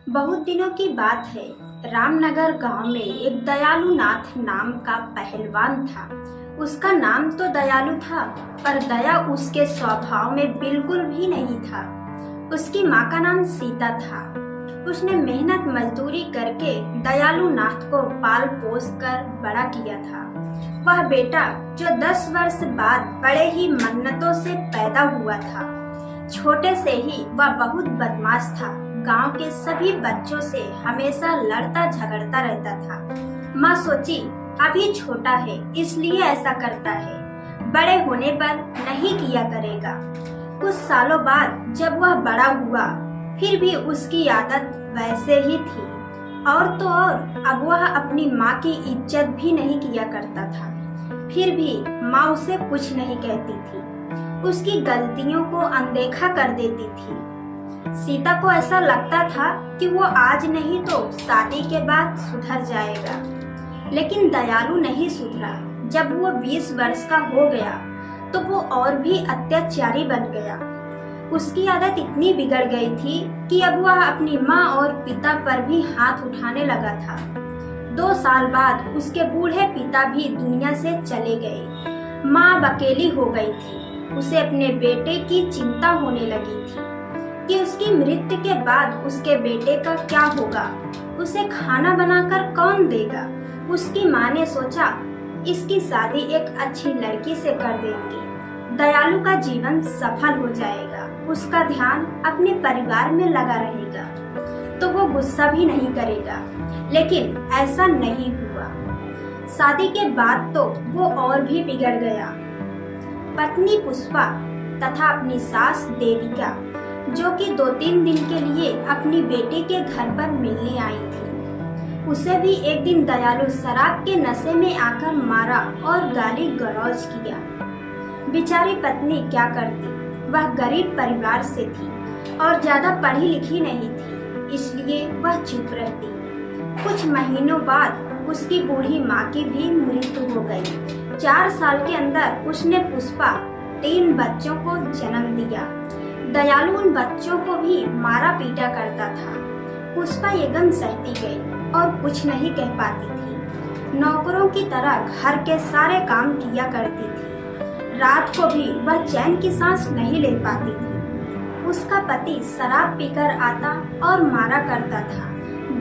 बहुत दिनों की बात है। रामनगर गांव में एक दयालु नाथ नाम का पहलवान था। उसका नाम तो दयालु था, पर दया उसके स्वभाव में बिल्कुल भी नहीं था। उसकी माँ का नाम सीता था। उसने मेहनत मजदूरी करके दयालु नाथ को पाल पोस कर बड़ा किया था। वह बेटा जो 10 वर्ष बाद बड़े ही मन्नतों से पैदा हुआ था। छोटे से ही वह बहुत बदमाश था। गांव के सभी बच्चों से हमेशा लड़ता झगड़ता रहता था। माँ सोची अभी छोटा है इसलिए ऐसा करता है, बड़े होने पर नहीं किया करेगा। कुछ सालों बाद जब वह बड़ा हुआ फिर भी उसकी आदत वैसे ही थी। और तो और अब वह अपनी माँ की इज्जत भी नहीं किया करता था। फिर भी माँ उसे कुछ नहीं कहती थी, उसकी गलतियों को अनदेखा कर देती थी। सीता को ऐसा लगता था कि वो आज नहीं तो शादी के बाद सुधर जाएगा, लेकिन दयालु नहीं सुधरा। जब वो 20 वर्ष का हो गया तो वो और भी अत्याचारी बन गया। उसकी आदत इतनी बिगड़ गई थी कि अब वह अपनी माँ और पिता पर भी हाथ उठाने लगा था। 2 साल बाद उसके बूढ़े पिता भी दुनिया से चले गए। माँ अब अकेली हो गई थी। उसे अपने बेटे की चिंता होने लगी थी कि उसकी मृत्यु के बाद उसके बेटे का क्या होगा, उसे खाना बनाकर कौन देगा। उसकी माँ ने सोचा इसकी शादी एक अच्छी लड़की से कर देंगे, दयालु का जीवन सफल हो जाएगा, उसका ध्यान अपने परिवार में लगा रहेगा तो वो गुस्सा भी नहीं करेगा। लेकिन ऐसा नहीं हुआ। शादी के बाद तो वो और भी बिगड़ गया। पत्नी पुष्पा तथा अपनी सास देविका, जो कि 2-3 दिन के लिए अपनी बेटी के घर पर मिलने आई थी, उसे भी एक दिन दयालु शराब के नशे में आकर मारा और गाली गलौज किया। बेचारी पत्नी क्या करती, वह गरीब परिवार से थी और ज्यादा पढ़ी लिखी नहीं थी, इसलिए वह चुप रहती। कुछ महीनों बाद उसकी बूढ़ी माँ की भी मृत्यु हो गई। 4 साल के अंदर उसने पुष्पा 3 बच्चों को जन्म दिया। दयालु उन बच्चों को भी मारा पीटा करता था। पुष्पा एकदम सहती गई और कुछ नहीं कह पाती थी। नौकरों की तरह घर के सारे काम किया करती थी। रात को भी वह चैन की सांस नहीं ले पाती थी। उसका पति शराब पीकर आता और मारा करता था।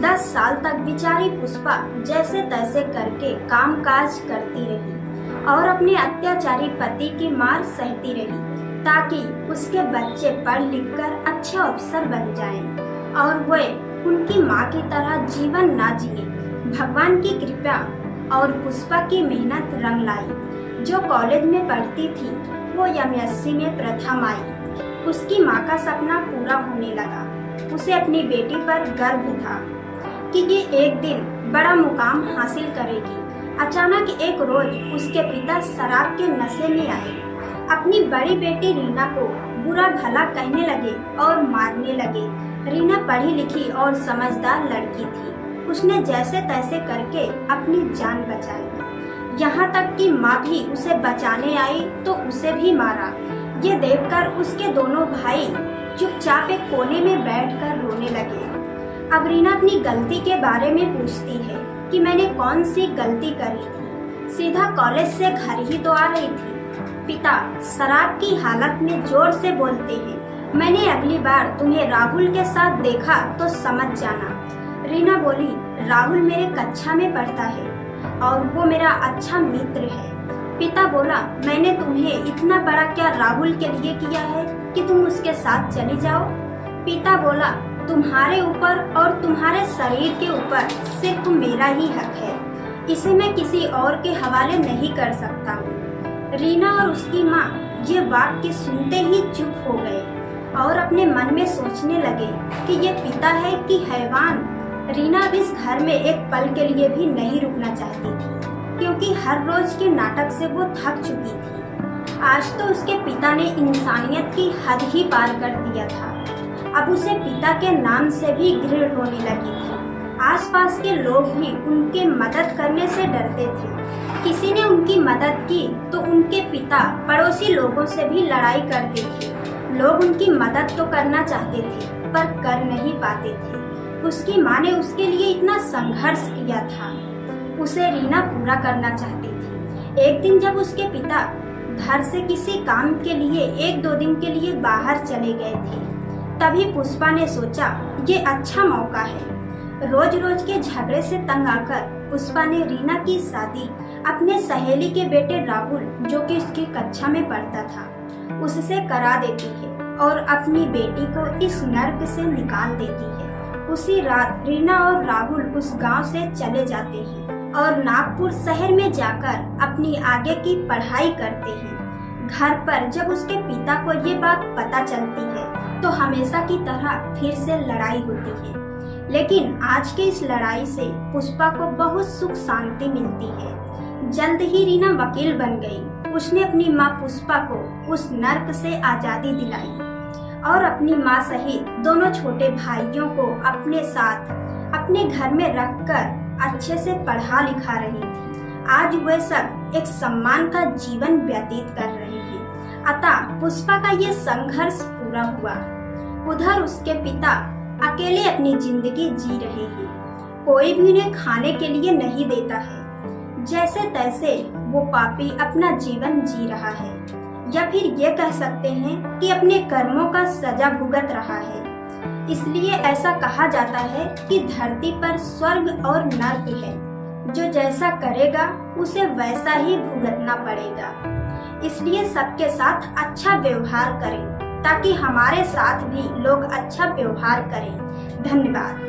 10 साल तक बेचारी पुष्पा जैसे तैसे करके कामकाज करती रही और अपने अत्याचारी पति की मार सहती रही, ताकि उसके बच्चे पढ़ लिख कर अच्छे अफसर बन जाएं और वे उनकी माँ की तरह जीवन ना जिए। भगवान की कृपा और पुष्पा की मेहनत रंग लाई। जो कॉलेज में पढ़ती थी वो एमएससी में प्रथम आई। उसकी माँ का सपना पूरा होने लगा। उसे अपनी बेटी पर गर्व था कि ये एक दिन बड़ा मुकाम हासिल करेगी। अचानक एक रोज उसके पिता शराब के नशे में आए। अपनी बड़ी बेटी रीना को बुरा भला कहने लगे और मारने लगे। रीना पढ़ी लिखी और समझदार लड़की थी। उसने जैसे तैसे करके अपनी जान बचाई। यहाँ तक कि माँ भी उसे बचाने आई तो उसे भी मारा। ये देखकर उसके दोनों भाई चुपचाप एक कोने में बैठकर रोने लगे। अब रीना अपनी गलती के बारे में पूछती है कि मैंने कौन सी गलती करी थी। सीधा कॉलेज से घर ही तो आ रही थी। पिता शराब की हालत में जोर से बोलते हैं, मैंने अगली बार तुम्हें राहुल के साथ देखा तो समझ जाना। रीना बोली, राहुल मेरे कक्षा में पढ़ता है और वो मेरा अच्छा मित्र है। पिता बोला, मैंने तुम्हें इतना बड़ा क्या राहुल के लिए किया है कि तुम उसके साथ चली जाओ। पिता बोला, तुम्हारे ऊपर और तुम्हारे शरीर के ऊपर सिर्फ मेरा ही हक है, इसे मैं किसी और के हवाले नहीं कर सकता हूँ। रीना और उसकी माँ ये वाक्य सुनते ही चुप हो गए और अपने मन में सोचने लगे कि ये पिता है कि हैवान। रीना अब इस घर में एक पल के लिए भी नहीं रुकना चाहती थी, क्योंकि हर रोज के नाटक से वो थक चुकी थी। आज तो उसके पिता ने इंसानियत की हद ही पार कर दिया था। अब उसे पिता के नाम से भी घृणा होने लगी थी। आसपास के लोग भी उनके मदद करने से डरते थे। किसी ने उनकी मदद की तो उनके पिता पड़ोसी लोगों से भी लड़ाई करते थे। लोग उनकी मदद तो करना चाहते थे पर कर नहीं पाते थे। उसकी माँ ने उसके लिए इतना संघर्ष किया था, उसे रीना पूरा करना चाहती थी। एक दिन जब उसके पिता घर से किसी काम के लिए 1-2 दिन के लिए बाहर चले गए थे, तभी पुष्पा ने सोचा ये अच्छा मौका है। रोज रोज के झगड़े से तंग आकर पुष्पा ने रीना की शादी अपने सहेली के बेटे राहुल, जो कि उसकी कक्षा में पढ़ता था, उससे करा देती है और अपनी बेटी को इस नर्क से निकाल देती है। उसी रात रीना और राहुल उस गांव से चले जाते हैं और नागपुर शहर में जाकर अपनी आगे की पढ़ाई करते हैं। घर पर जब उसके पिता को ये बात पता चलती है तो हमेशा की तरह फिर से लड़ाई होती है, लेकिन आज की इस लड़ाई से पुष्पा को बहुत सुख शांति मिलती है। जल्द ही रीना वकील बन गई। उसने अपनी माँ पुष्पा को उस नर्क से आजादी दिलाई और अपनी माँ सहित दोनों छोटे भाइयों को अपने साथ अपने घर में रखकर अच्छे से पढ़ा लिखा रही थी। आज वे सब एक सम्मान का जीवन व्यतीत कर रहे हैं। अतः पुष्पा का ये संघर्ष पूरा हुआ। उधर उसके पिता अकेले अपनी जिंदगी जी रहे हैं। कोई भी उन्हें खाने के लिए नहीं देता है। जैसे तैसे वो पापी अपना जीवन जी रहा है, या फिर ये कह सकते हैं कि अपने कर्मों का सजा भुगत रहा है। इसलिए ऐसा कहा जाता है कि धरती पर स्वर्ग और नर्क है। जो जैसा करेगा उसे वैसा ही भुगतना पड़ेगा। इसलिए सबके साथ अच्छा व्यवहार करें ताकि हमारे साथ भी लोग अच्छा व्यवहार करें। धन्यवाद।